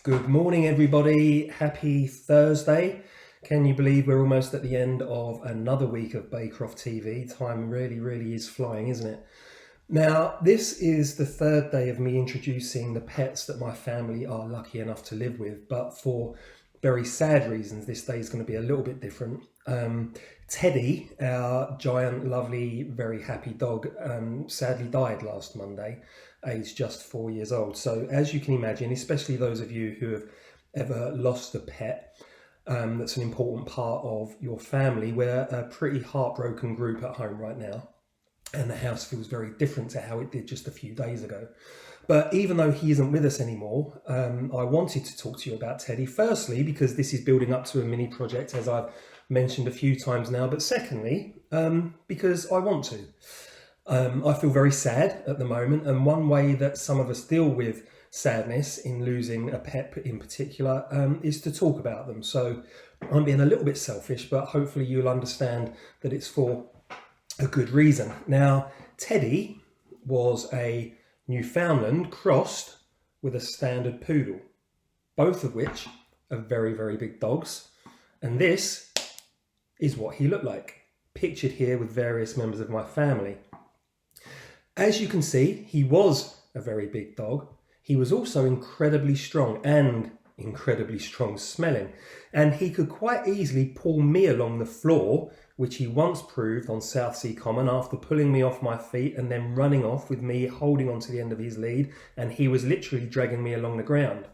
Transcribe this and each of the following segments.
Good morning, everybody. Happy Thursday. Can you believe we're almost at the end of another week of Baycroft TV? Time really is flying, isn't it? Now, this is the third day of me introducing the pets that my family are lucky enough to live with, but for very sad reasons, this day is going to be a little bit different. Teddy, our giant, lovely, very happy dog, sadly died last Monday, aged just 4 years old. So as you can imagine, especially those of you who have ever lost a pet, that's an important part of your family, we're a pretty heartbroken group at home right now. And the house feels very different to how it did just a few days ago. But even though he isn't with us anymore, I wanted to talk to you about Teddy. Firstly, because this is building up to a mini project, as I've mentioned a few times now. But secondly, because I want to. I feel very sad at the moment. And one way that some of us deal with sadness in losing a pet in particular is to talk about them. So I'm being a little bit selfish, but hopefully you'll understand that it's for a good reason. Now, Teddy was a Newfoundland crossed with a standard poodle, both of which are very big dogs. And this is what he looked like, pictured here with various members of my family. As you can see, he was a very big dog. He was also incredibly strong and incredibly strong smelling. And he could quite easily pull me along the floor, which he once proved on Southsea Common after pulling me off my feet and then running off with me holding onto the end of his lead, and he was literally dragging me along the ground.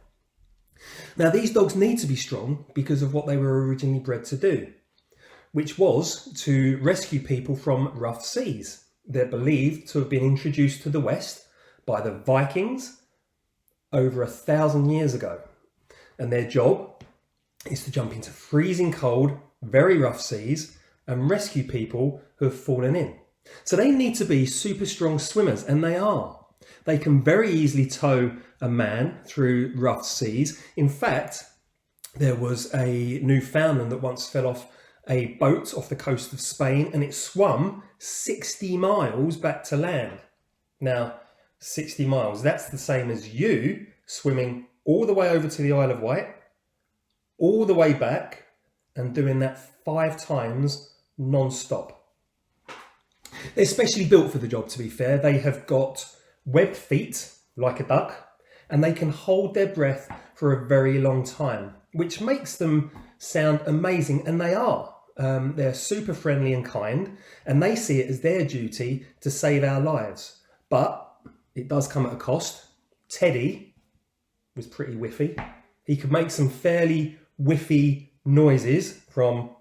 Now, these dogs need to be strong because of what they were originally bred to do, which was to rescue people from rough seas. They're believed to have been introduced to the West by the Vikings over 1,000 years ago. And their job is to jump into freezing cold, very rough seas and rescue people who have fallen in. So they need to be super strong swimmers, and they are. They can very easily tow a man through rough seas. In fact, there was a Newfoundland that once fell off a boat off the coast of Spain and it swam 60 miles back to land. Now, 60 miles, that's the same as you swimming all the way over to the Isle of Wight, all the way back, and doing that 5 times non-stop. They're specially built for the job, to be fair. They have got webbed feet like a duck, and they can hold their breath for a very long time, which makes them sound amazing, and they are. They're super friendly and kind, and they see it as their duty to save our lives. But it does come at a cost. Teddy was pretty whiffy. He could make some fairly whiffy noises from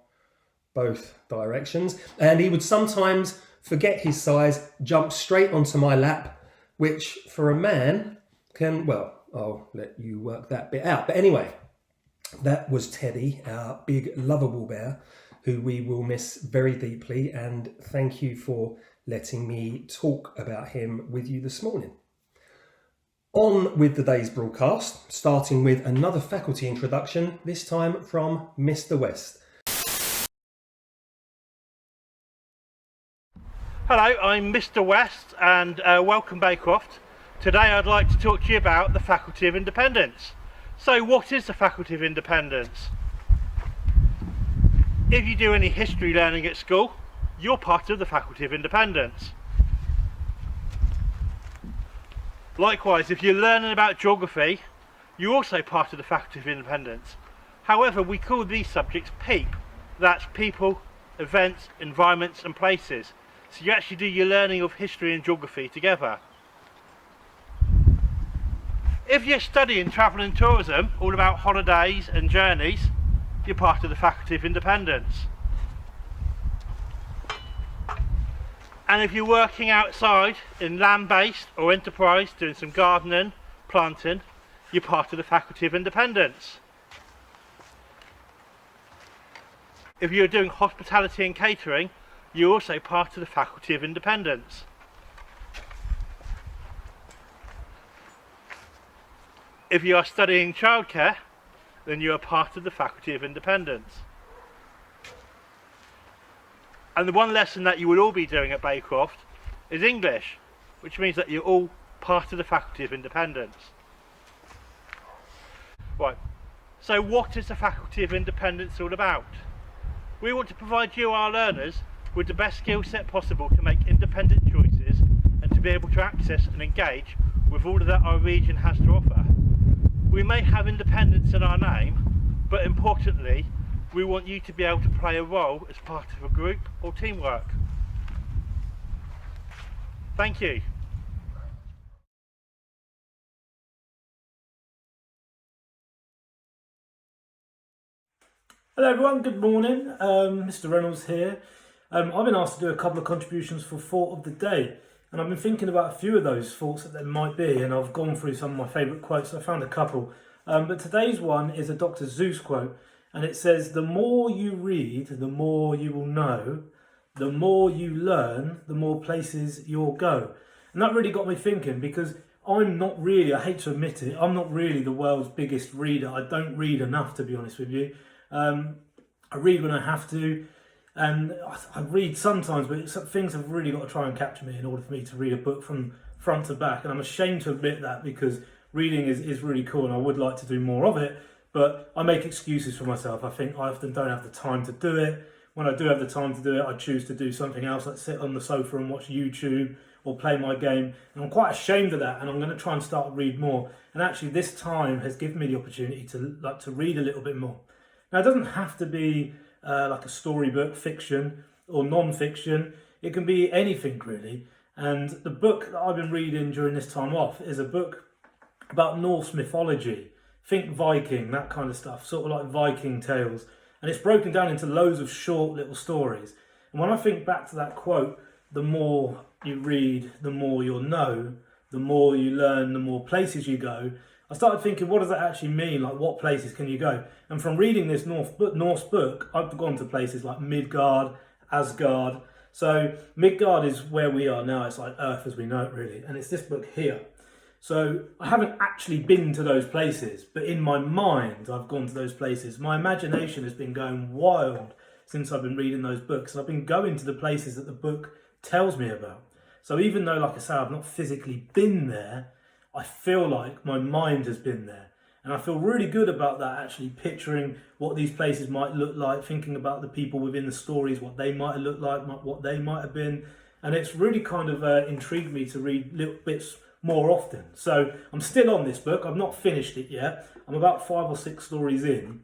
both directions, and he would sometimes forget his size, jump straight onto my lap, which for a man can, well, I'll let you work that bit out. But anyway, that was Teddy, our big lovable bear, who we will miss very deeply, and thank you for letting me talk about him with you this morning. On with the day's broadcast, starting with another faculty introduction, this time from Mr West. Hello, I'm Mr West and welcome Baycroft. Today I'd like to talk to you about the Faculty of Independence. So what is the Faculty of Independence? If you do any history learning at school, you're part of the Faculty of Independence. Likewise, if you're learning about geography, you're also part of the Faculty of Independence. However, we call these subjects PEEP. That's people, events, environments and places. So you actually do your learning of history and geography together. If you're studying travel and tourism, all about holidays and journeys, you're part of the Faculty of Independence. And if you're working outside in land-based or enterprise, doing some gardening, planting, you're part of the Faculty of Independence. If you're doing hospitality and catering, you're also part of the Faculty of Independence. If you are studying childcare, then you are part of the Faculty of Independence. And the one lesson that you will all be doing at Baycroft is English, which means that you're all part of the Faculty of Independence. Right, so what is the Faculty of Independence all about? We want to provide you, our learners, with the best skill set possible to make independent choices and to be able to access and engage with all that our region has to offer. We may have independence in our name, but importantly, we want you to be able to play a role as part of a group or teamwork. Thank you. Hello everyone, good morning. Mr Reynolds here. I've been asked to do a couple of contributions for Thought of the Day, and I've been thinking about a few of those thoughts that there might be, and I've gone through some of my favourite quotes. I found a couple, but today's one is a Dr Seuss quote, and it says, "The more you read, the more you will know. The more you learn, the more places you'll go." And that really got me thinking, because I'm not really, I hate to admit it, I'm not really the world's biggest reader. I don't read enough, to be honest with you. I read when I have to, and I read sometimes, but things have really got to try and capture me in order for me to read a book from front to back. And I'm ashamed to admit that, because reading is really cool and I would like to do more of it, but I make excuses for myself. I think I often don't have the time to do it. When I do have the time to do it, I choose to do something else, like sit on the sofa and watch YouTube or play my game. And I'm quite ashamed of that, and I'm going to try and start to read more. And actually this time has given me the opportunity to read a little bit more. Now, it doesn't have to be like a storybook, fiction or non-fiction. It can be anything really. And the book that I've been reading during this time off is a book about Norse mythology. Think Viking, that kind of stuff, sort of like Viking tales. And it's broken down into loads of short little stories. And when I think back to that quote, the more you read, the more you'll know, the more you learn, the more places you go, I started thinking, what does that actually mean? Like, what places can you go? And from reading this Norse book, I've gone to places like Midgard, Asgard. So Midgard is where we are now. It's like Earth as we know it, really. And it's this book here. So I haven't actually been to those places, but in my mind, I've gone to those places. My imagination has been going wild since I've been reading those books. And I've been going to the places that the book tells me about. So even though, like I say, I've not physically been there, I feel like my mind has been there. And I feel really good about that, actually picturing what these places might look like, thinking about the people within the stories, what they might have looked like, what they might have been. And it's really kind of intrigued me to read little bits more often. So I'm still on this book. I've not finished it yet. I'm about 5 or 6 stories in,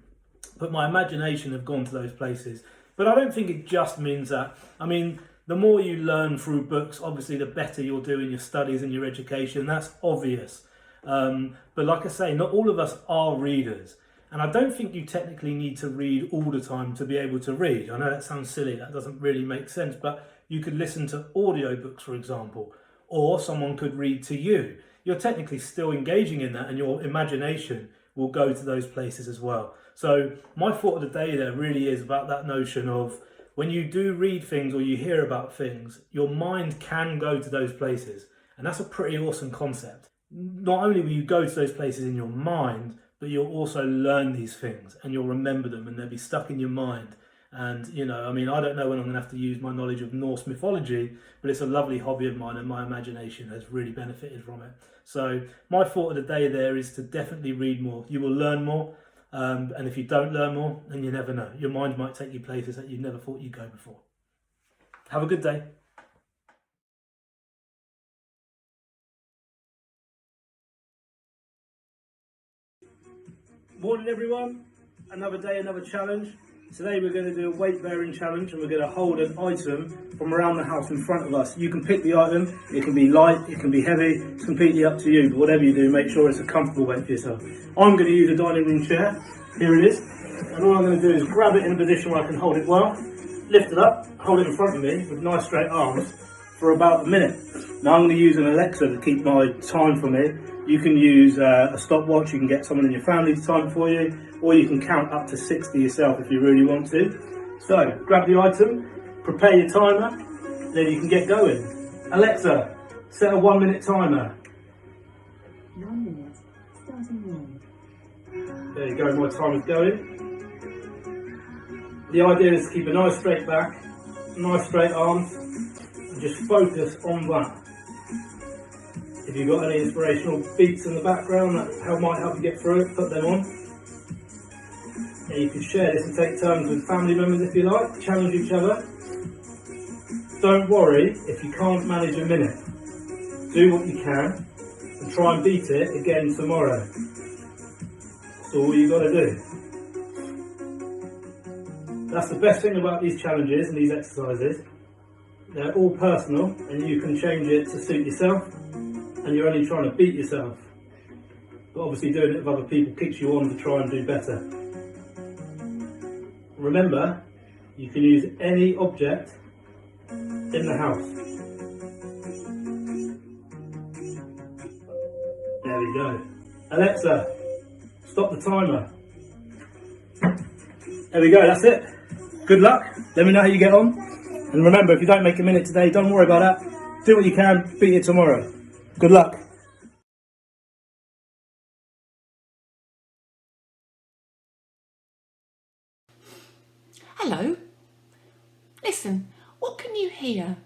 but my imagination have gone to those places. But I don't think it just means that. I mean, the more you learn through books, obviously the better you'll do in your studies and your education. That's obvious. But like I say, not all of us are readers. And I don't think you technically need to read all the time to be able to read. I know that sounds silly, that doesn't really make sense, but you could listen to audiobooks, for example, or someone could read to you. You're technically still engaging in that, and your imagination will go to those places as well. So my thought of the day there really is about that notion of, when you do read things or you hear about things, your mind can go to those places. And that's a pretty awesome concept. Not only will you go to those places in your mind, but you'll also learn these things and you'll remember them and they'll be stuck in your mind. And, you know, I mean, I don't know when I'm going to have to use my knowledge of Norse mythology, but it's a lovely hobby of mine and my imagination has really benefited from it. So my thought of the day there is to definitely read more. You will learn more. And if you don't learn more, then you never know. Your mind might take you places that you never thought you'd go before. Have a good day. Morning everyone, another day, another challenge. Today we're going to do a weight bearing challenge and we're going to hold an item from around the house in front of us. You can pick the item, it can be light, it can be heavy, it's completely up to you, but whatever you do, make sure it's a comfortable weight for yourself. I'm going to use a dining room chair, here it is, and all I'm going to do is grab it in a position where I can hold it well, lift it up, hold it in front of me with nice straight arms for about a minute. Now I'm going to use an Alexa to keep my time for me. You can use a stopwatch, you can get someone in your family to time for you, or you can count up to 60 yourself if you really want to. So, grab the item, prepare your timer, then you can get going. Alexa, set a 1 minute timer. 9 minutes, starting now. There you go, my timer's going. The idea is to keep a nice straight back, nice straight arms, and just focus on that. If you've got any inspirational beats in the background that might help you get through it, put them on. And you can share this and take turns with family members if you like, challenge each other. Don't worry if you can't manage a minute. Do what you can and try and beat it again tomorrow. That's all you got to do. That's the best thing about these challenges and these exercises. They're all personal and you can change it to suit yourself, and you're only trying to beat yourself. But obviously doing it with other people keeps you on to try and do better. Remember, you can use any object in the house. There we go. Alexa, stop the timer. There we go, that's it. Good luck. Let me know how you get on. And remember, if you don't make a minute today, don't worry about that. Do what you can, beat it tomorrow. Good luck. Hello. Listen, what can you hear?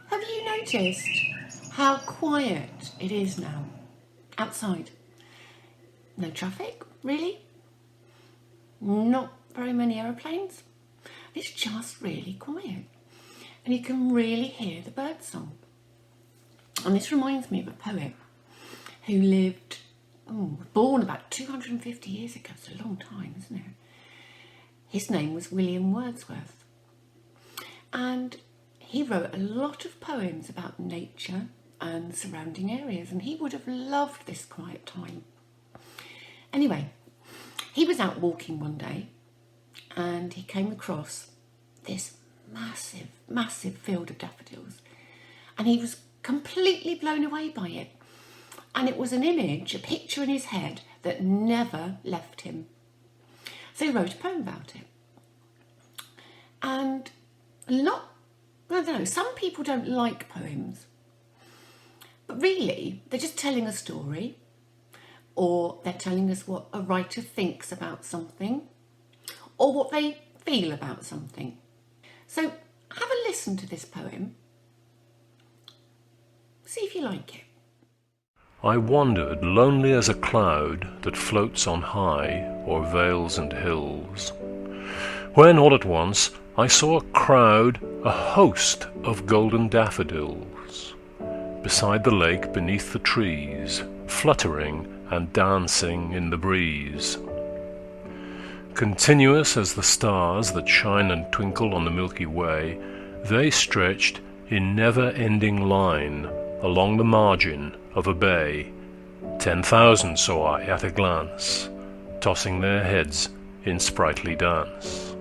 Have you noticed how quiet it is now outside? No traffic, really? Not very many aeroplanes. It's just really quiet, and you can really hear the birdsong. And this reminds me of a poet who lived, born about 250 years ago. It's a long time, isn't it? His name was William Wordsworth, and he wrote a lot of poems about nature and surrounding areas, and he would have loved this quiet time. Anyway, he was out walking one day and he came across this massive field of daffodils, and he was completely blown away by it. And it was an image, a picture in his head that never left him. So he wrote a poem about it. And I don't know, some people don't like poems, but really they're just telling a story, or they're telling us what a writer thinks about something, or what they feel about something. So have a listen to this poem, see if you like it. I wandered lonely as a cloud that floats on high o'er vales and hills, when all at once I saw a crowd, a host of golden daffodils, beside the lake beneath the trees, fluttering and dancing in the breeze. Continuous as the stars that shine and twinkle on the Milky Way, they stretched in never-ending line along the margin of a bay. 10,000 saw I at a glance, tossing their heads in sprightly dance.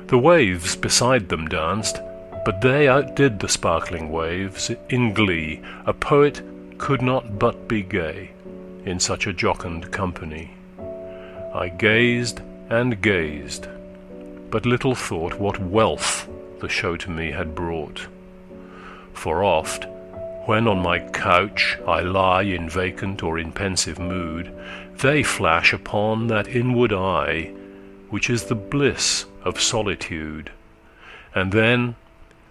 The waves beside them danced, but they outdid the sparkling waves in glee. A poet could not but be gay in such a jocund company. I gazed and gazed, but little thought what wealth the show to me had brought. For oft, when on my couch I lie in vacant or in pensive mood, they flash upon that inward eye which is the bliss of solitude, and then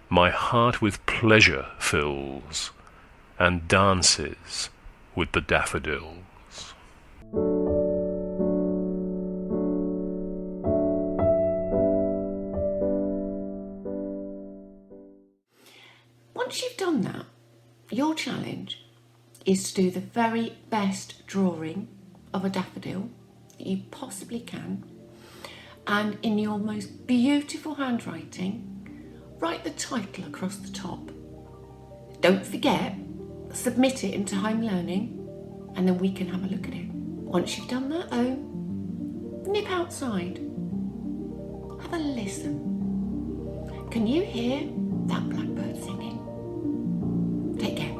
my heart with pleasure fills and dances with the daffodils. Once you've done that, your challenge is to do the very best drawing of a daffodil that you possibly can, and in your most beautiful handwriting, write the title across the top. Don't forget, submit it into home learning, and then we can have a look at it. Once you've done that, nip outside. Have a listen. Can you hear that blackbird singing? Take care.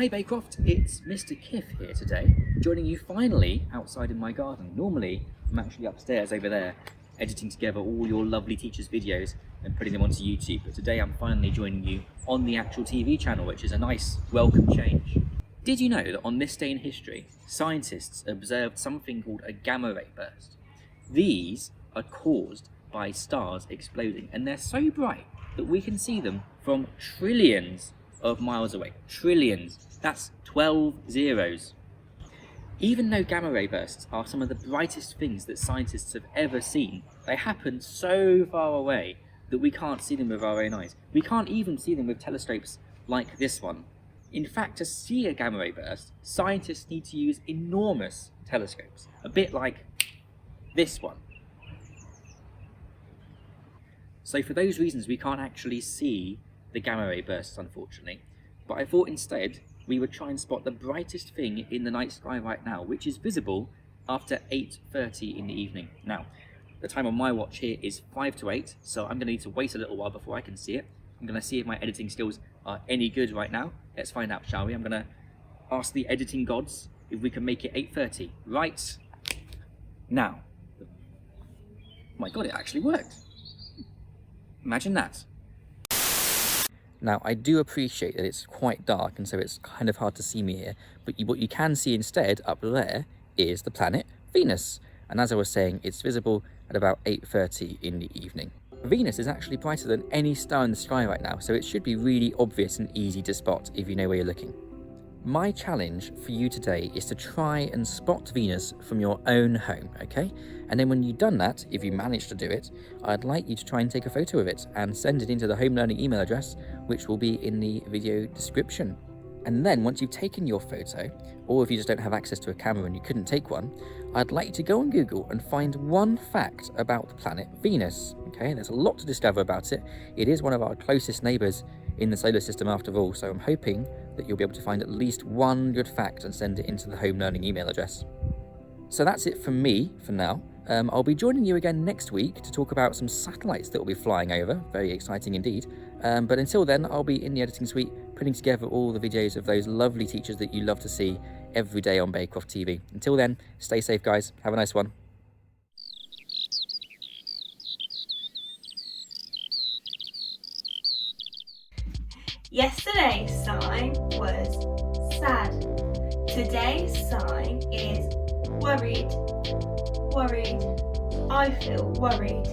Hi Baycroft, it's Mr Kiff here today, joining you finally outside in my garden. Normally, I'm actually upstairs over there, editing together all your lovely teachers' videos and putting them onto YouTube, but today I'm finally joining you on the actual TV channel, which is a nice, welcome change. Did you know that on this day in history, scientists observed something called a gamma ray burst? These are caused by stars exploding, and they're so bright that we can see them from trillions of miles away. Trillions. That's 12 zeros. Even though gamma ray bursts are some of the brightest things that scientists have ever seen, they happen so far away that we can't see them with our own eyes. We can't even see them with telescopes like this one. In fact, to see a gamma ray burst, scientists need to use enormous telescopes, a bit like this one. So for those reasons, we can't actually see the gamma ray bursts, unfortunately, but I thought instead we would try and spot the brightest thing in the night sky right now, which is visible after 8:30 in the evening. Now, the time on my watch here is 5 to 8, so I'm going to need to wait a little while before I can see it. I'm going to see if my editing skills are any good right now. Let's find out, shall we? I'm going to ask the editing gods if we can make it 8:30 right now. Oh my god, it actually worked. Imagine that. Now, I do appreciate that it's quite dark and so it's kind of hard to see me here, but what you can see instead up there is the planet Venus. And as I was saying, it's visible at about 8:30 in the evening. Venus is actually brighter than any star in the sky right now, so it should be really obvious and easy to spot if you know where you're looking. My challenge for you today is to try and spot Venus from your own home, okay? And then when you've done that, if you manage to do it, I'd like you to try and take a photo of it and send it into the home learning email address, which will be in the video description. And then once you've taken your photo, or if you just don't have access to a camera and you couldn't take one, I'd like you to go on Google and find one fact about the planet Venus, okay? There's a lot to discover about it. It is one of our closest neighbours in the solar system after all, so I'm hoping that you'll be able to find at least one good fact and send it into the home learning email address. So that's it from me for now. I'll be joining you again next week to talk about some satellites that will be flying over. Very exciting indeed. But until then, I'll be in the editing suite putting together all the videos of those lovely teachers that you love to see every day on Baycroft TV. Until then, stay safe guys. Have a nice one. Yesterday's sign was sad. Today's sign is worried. Worried. I feel worried.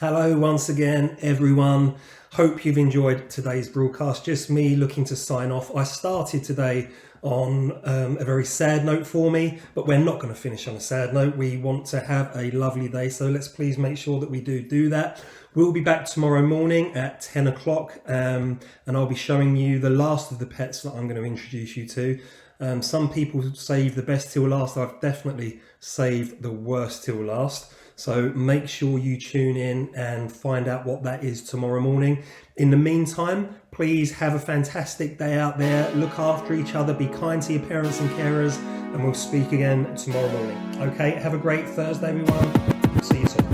Hello once again, everyone. Hope you've enjoyed today's broadcast. Just me looking to sign off. I started today on a very sad note for me, but we're not going to finish on a sad note. We want to have a lovely day, so let's please make sure that we do that. We'll be back tomorrow morning at 10 o'clock and I'll be showing you the last of the pets that I'm going to introduce you to. Some people save the best till last. I've definitely saved the worst till last. So make sure you tune in and find out what that is tomorrow morning. In the meantime, please have a fantastic day out there. Look after each other. Be kind to your parents and carers. And we'll speak again tomorrow morning. Okay, have a great Thursday, everyone. See you soon.